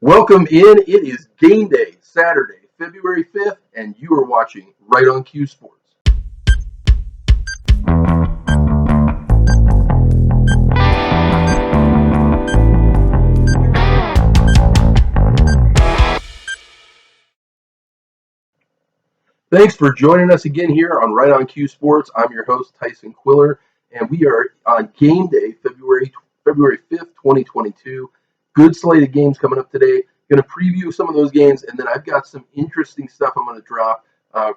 Welcome in. It is game day, Saturday, February 5th, and you are watching Right on Q Sports. Thanks for joining us again here on Right on Q Sports. I'm your host, Tyson Quiller, and we are on game day, February 5th, 2022. Good slate of games coming up today. Going to preview some of those games, and then I've got some interesting stuff I'm going to drop,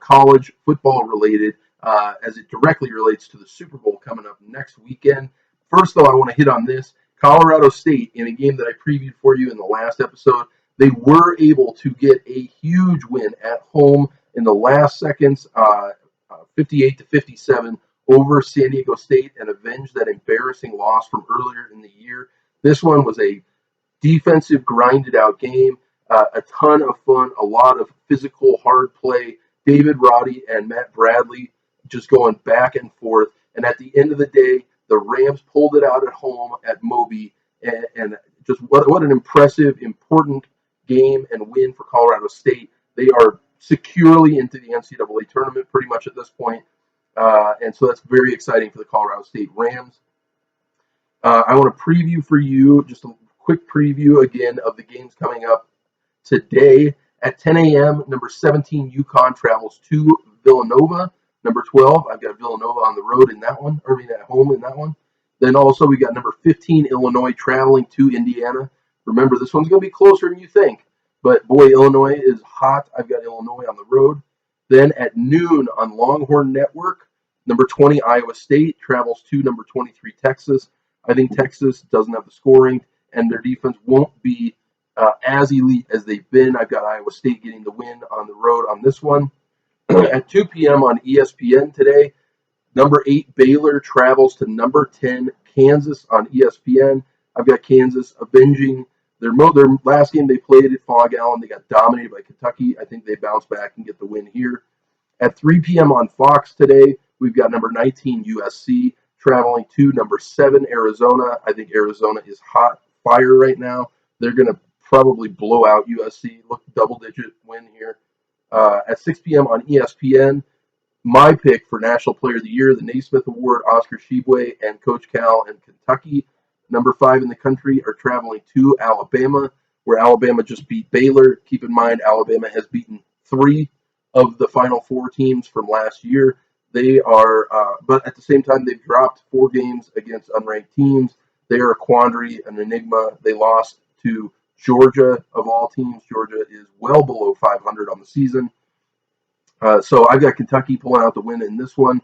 college football related, as it directly relates to the Super Bowl coming up next weekend. First, though, I want to hit on this. Colorado State, in a game that I previewed for you in the last episode, they were able to get a huge win at home in the last seconds, 58-57 over San Diego State, and avenge that embarrassing loss from earlier in the year. This one was a defensive, grinded-out game, a ton of fun, a lot of physical, hard play. David Roddy and Matt Bradley just going back and forth. And at the end of the day, the Rams pulled it out at home at Moby, and just what an impressive, important game and win for Colorado State. They are securely into the NCAA tournament pretty much at this point. And so that's very exciting for the Colorado State Rams. I want to preview for you just a quick preview again of the games coming up today. At 10 a.m., number 17 UConn travels to Villanova. Number 12, I've got Villanova on the road in that one, at home in that one. Then also we got number 15 Illinois traveling to Indiana. Remember, this one's going to be closer than you think. But boy, Illinois is hot. I've got Illinois on the road. Then at noon on Longhorn Network, number 20 Iowa State travels to number 23 Texas. I think Texas doesn't have the scoring, and their defense won't be as elite as they've been. I've got Iowa State getting the win on the road on this one. At 2 p.m. on ESPN today, number 8 Baylor travels to number 10 Kansas on ESPN. I've got Kansas avenging their last game they played at Fog Allen. They got dominated by Kentucky. I think they bounce back and get the win here. At 3 p.m. on Fox today, we've got number 19 USC traveling to number 7 Arizona. I think Arizona is hot fire right now. They're going to probably blow out USC. Look, double-digit win here. At 6 p.m. on ESPN, my pick for National Player of the Year, the Naismith Award, Oscar Tshiebwe and Coach Cal and Kentucky. Number 5 in the country are traveling to Alabama, where Alabama just beat Baylor. Keep in mind, Alabama has beaten 3 of the Final 4 teams from last year. They are, but at the same time, they've dropped 4 games against unranked teams. They are a quandary, an enigma. They lost to Georgia, of all teams. Georgia is well below 500 on the season. So I've got Kentucky pulling out the win in this one.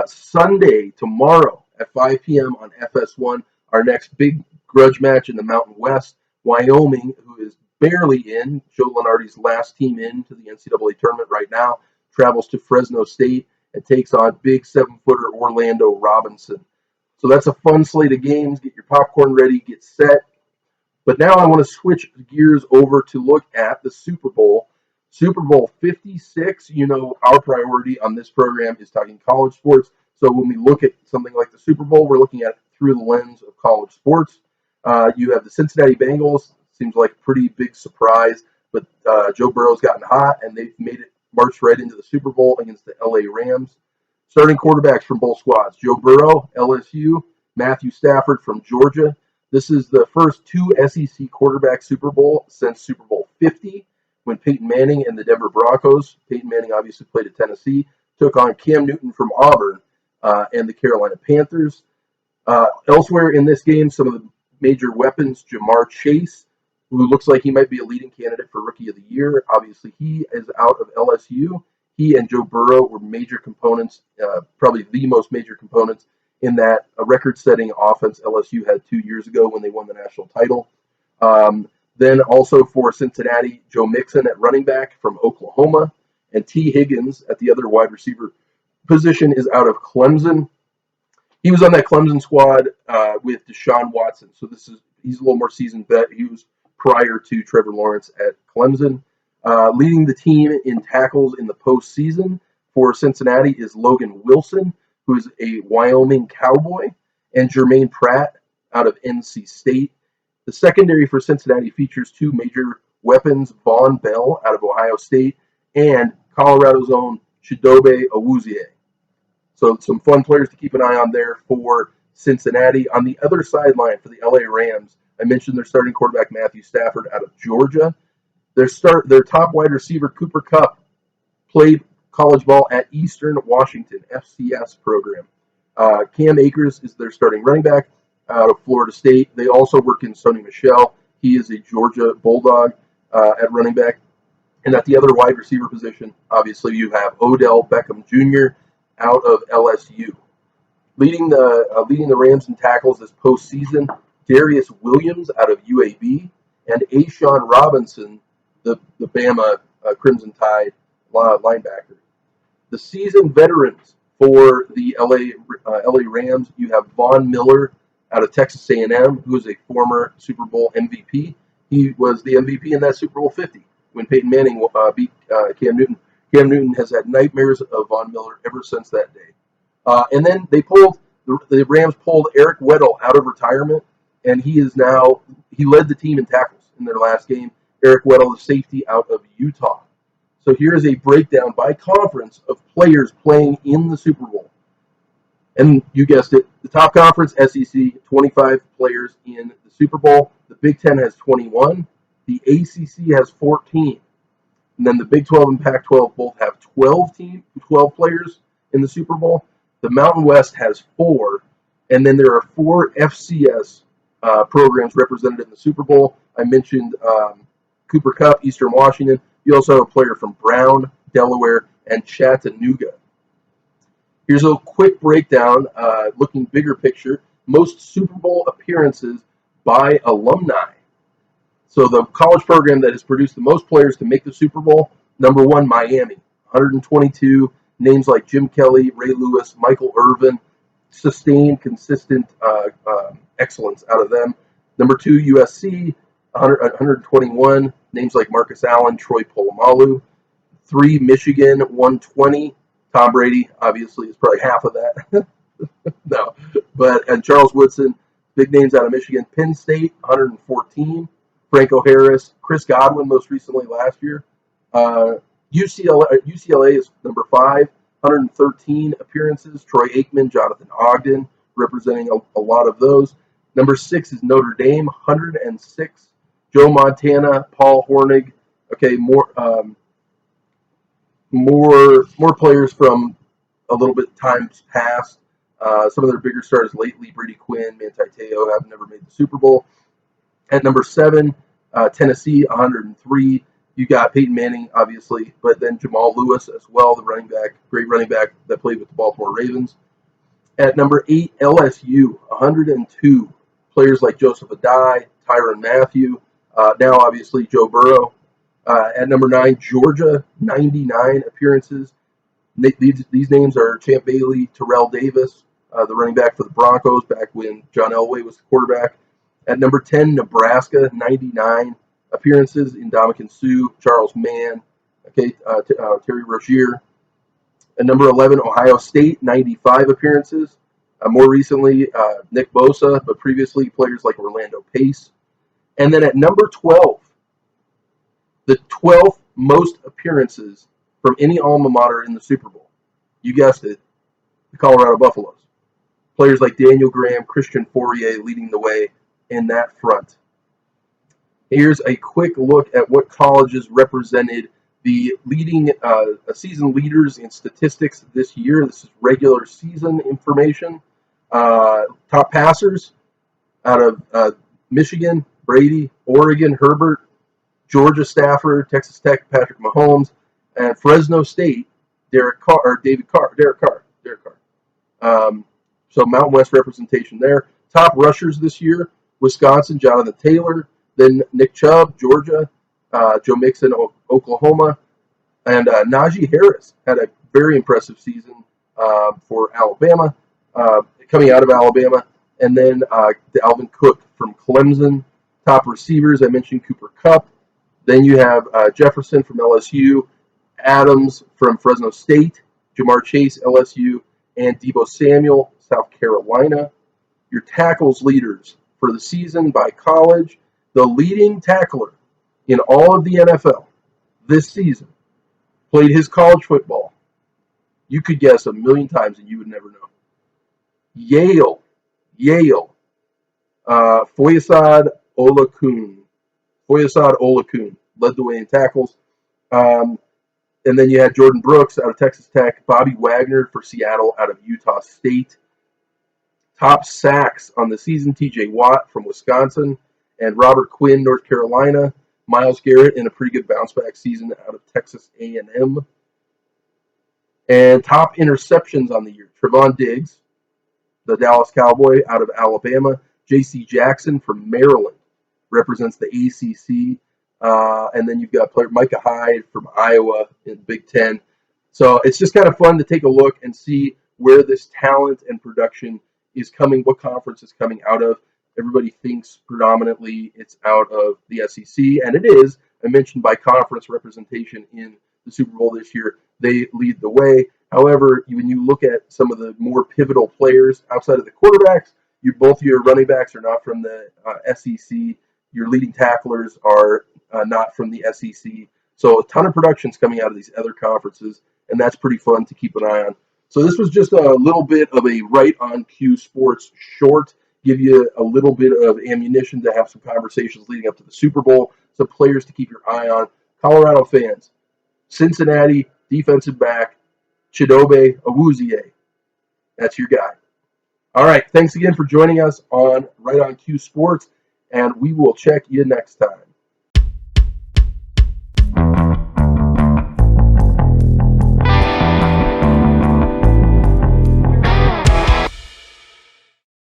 Sunday, tomorrow at 5 p.m. on FS1, our next big grudge match in the Mountain West. Wyoming, who is barely in, Joe Lunardi's last team into the NCAA tournament right now, travels to Fresno State and takes on big 7-footer Orlando Robinson. So that's a fun slate of games. Get your popcorn ready, get set. But now I want to switch gears over to look at the Super Bowl. Super Bowl 56, our priority on this program is talking college sports. So when we look at something like the Super Bowl, we're looking at it through the lens of college sports. You have the Cincinnati Bengals. Seems like a pretty big surprise, but Joe Burrow's gotten hot, and they've made it march right into the Super Bowl against the LA Rams. Starting quarterbacks from both squads: Joe Burrow, LSU, Matthew Stafford from Georgia. This is the first 2 SEC quarterback Super Bowl since Super Bowl 50, when Peyton Manning and the Denver Broncos, Peyton Manning obviously played at Tennessee, took on Cam Newton from Auburn and the Carolina Panthers. Elsewhere in this game, some of the major weapons: Jamar Chase, who looks like he might be a leading candidate for Rookie of the Year. Obviously, he is out of LSU. He and Joe Burrow were major components, probably the most major components in that record-setting offense LSU had 2 years ago when they won the national title. Then also for Cincinnati, Joe Mixon at running back from Oklahoma, and T. Higgins at the other wide receiver position is out of Clemson. He was on that Clemson squad with Deshaun Watson, so he's a little more seasoned vet. He was prior to Trevor Lawrence at Clemson. Leading the team in tackles in the postseason for Cincinnati is Logan Wilson, who is a Wyoming Cowboy, and Jermaine Pratt out of NC State. The secondary for Cincinnati features two major weapons, Vaughn Bell out of Ohio State and Colorado's own Chidobe Awuzie. So some fun players to keep an eye on there for Cincinnati. On the other sideline for the LA Rams, I mentioned their starting quarterback Matthew Stafford out of Georgia. Their top wide receiver Cooper Kupp played college ball at Eastern Washington FCS program. Cam Akers is their starting running back out of Florida State. They also work in Sony Michel. He is a Georgia Bulldog at running back. And at the other wide receiver position, obviously you have Odell Beckham Jr. out of LSU. Leading the Rams in tackles this postseason, Darius Williams out of UAB and Ashawn Robinson, the Bama Crimson Tide linebacker. The seasoned veterans for the LA Rams, you have Von Miller out of Texas A&M, who is a former Super Bowl MVP. He was the MVP in that Super Bowl 50 when Peyton Manning beat Cam Newton. Cam Newton has had nightmares of Von Miller ever since that day. And then the Rams pulled Eric Weddle out of retirement, and he led the team in tackles in their last game. Eric Weddle, the safety out of Utah. So here's a breakdown by conference of players playing in the Super Bowl. And you guessed it, the top conference, SEC, 25 players in the Super Bowl. The Big Ten has 21. The ACC has 14. And then the Big 12 and Pac-12 both have 12 players in the Super Bowl. The Mountain West has 4. And then there are 4 FCS programs represented in the Super Bowl. I mentioned Cooper Kupp, Eastern Washington. You also have a player from Brown, Delaware, and Chattanooga. Here's a quick breakdown, looking bigger picture. Most Super Bowl appearances by alumni. So the college program that has produced the most players to make the Super Bowl, number 1, Miami, 122. Names like Jim Kelly, Ray Lewis, Michael Irvin, sustained, consistent excellence out of them. Number 2, USC, 121. Names like Marcus Allen, Troy Polamalu. 3, Michigan, 120. Tom Brady, obviously, is probably half of that. No, and Charles Woodson, big names out of Michigan. Penn State, 114. Franco Harris, Chris Godwin, most recently last year. UCLA is number 5, 113 appearances. Troy Aikman, Jonathan Ogden, representing a lot of those. Number 6 is Notre Dame, 106. Joe Montana, Paul Hornig. Okay, more players from a little bit times past. Some of their bigger stars lately, Brady Quinn, Manti Te'o, have never made the Super Bowl. At number 7, Tennessee, 103. You got Peyton Manning, obviously, but then Jamal Lewis as well, the great running back that played with the Baltimore Ravens. At number 8, LSU, 102. Players like Joseph Adai, Tyrann Mathieu, now obviously Joe Burrow. At number 9, Georgia, 99 appearances. These names are Champ Bailey, Terrell Davis, the running back for the Broncos back when John Elway was the quarterback. At number 10, Nebraska, 99 appearances. Ndamukong Suh, Charles Mann, Terry Rozier. At number 11, Ohio State, 95 appearances. More recently, Nick Bosa, but previously players like Orlando Pace. And then at number 12, the 12th most appearances from any alma mater in the Super Bowl. You guessed it, the Colorado Buffaloes. Players like Daniel Graham, Christian Fourier leading the way in that front. Here's a quick look at what colleges represented the leading season leaders in statistics this year. This is regular season information. Top passers out of Michigan, Brady, Oregon, Herbert, Georgia, Stafford, Texas Tech, Patrick Mahomes, and Fresno State, Derek Carr. So Mountain West representation there. Top rushers this year, Wisconsin, Jonathan Taylor, then Nick Chubb, Georgia, Joe Mixon, Oklahoma, and Najee Harris had a very impressive season for Alabama, coming out of Alabama, and then Alvin Cook from Clemson. Top receivers, I mentioned Cooper Kupp. Then you have Jefferson from LSU, Adams from Fresno State, Jamar Chase, LSU, and Deebo Samuel, South Carolina. Your tackles leaders for the season by college. The leading tackler in all of the NFL this season played his college football. You could guess a million times and you would never know. Yale. Foyesade Olakun led the way in tackles. And then you had Jordan Brooks out of Texas Tech, Bobby Wagner for Seattle out of Utah State. Top sacks on the season, TJ Watt from Wisconsin and Robert Quinn, North Carolina. Myles Garrett in a pretty good bounce back season out of Texas A&M. And top interceptions on the year, Trevon Diggs, the Dallas Cowboy out of Alabama. J.C. Jackson from Maryland represents the ACC. And then you've got player Micah Hyde from Iowa in Big Ten. So it's just kind of fun to take a look and see where this talent and production is coming, what conference is coming out of. Everybody thinks predominantly it's out of the SEC, and it is. I mentioned by conference representation in the Super Bowl this year, they lead the way. However, when you look at some of the more pivotal players outside of the quarterbacks, both your running backs are not from the SEC. Your leading tacklers are not from the SEC. So a ton of productions coming out of these other conferences, and that's pretty fun to keep an eye on. So this was just a little bit of a right on cue sports short, give you a little bit of ammunition to have some conversations leading up to the Super Bowl, some players to keep your eye on. Colorado fans, Cincinnati defensive back, Chidobe Awuzie. That's your guy. All right, thanks again for joining us on Right on Cue Sports, and we will check you next time.